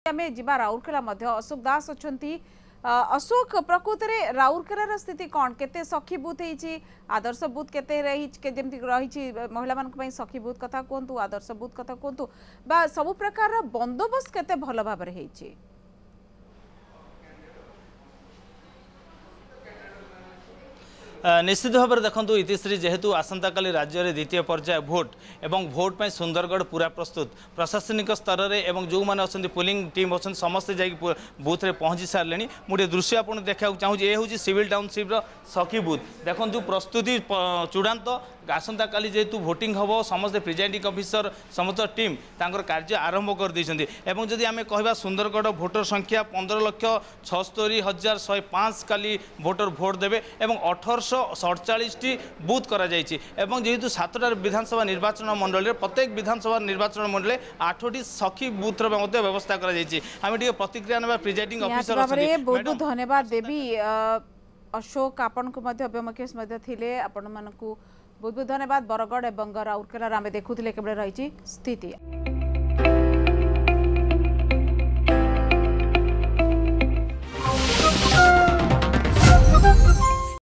आम जा राउरकेला अशोक दास अच्छा अशोक प्रकृत में राउरकेलार स्थिति कौन केते सखी बूथ होती आदर्श बूथ केते रही महिला मान सखी बूथ कथा कहतु आदर्श बूथ कथा कहतु बा सबु प्रकार बंदोबस्त केते भल भाव में निश्चित भाव में देखो इतिश्री जेहेतु आसंता काली राज्य में द्वितीय पर्याय भोट एवं भोट पर सुंदरगढ़ पूरा प्रस्तुत प्रशासनिक स्तर में जो मैंने अच्छा पोलिंग टीम अच्छा समस्ते जा बूथ में पहुँची सारे मुझे दृश्य आपको देखा चाहूँगी ये हूँ सिविल टाउनशिप सखी बूथ देखो प्रस्तुति चूड़ांत आसंता काली जेहेतु भोटिंग हम समस्ते प्रिजाइडिंग ऑफिसर समस्त टीम तांकर कार्य आरंभ कर देइछन्ति एवं जदि आमे कहबा सुंदरगढ़ भोटर संख्या 15,76,105 काली भोटर भोट देबे एवं 1847 बूथ करा जायछि एवं जेहेतु 7टा विधानसभा निर्वाचन मंडल रे प्रत्येक विधानसभा निर्वाचन मंडल 8टी सखी बूथ रे मध्य व्यवस्था करा जायछि आमे टिके प्रतिक्रिया नेबा प्रिजाइडिंग ऑफिसर बहुत बहुत धन्यवाद देवी अशोक आपण को मध्य अभ्यमकेश मध्य थिले आपण मानकू बहुत बहुत धन्यवाद बरगढ़ और राउरकेला आम देखुले केवल रही स्थिति।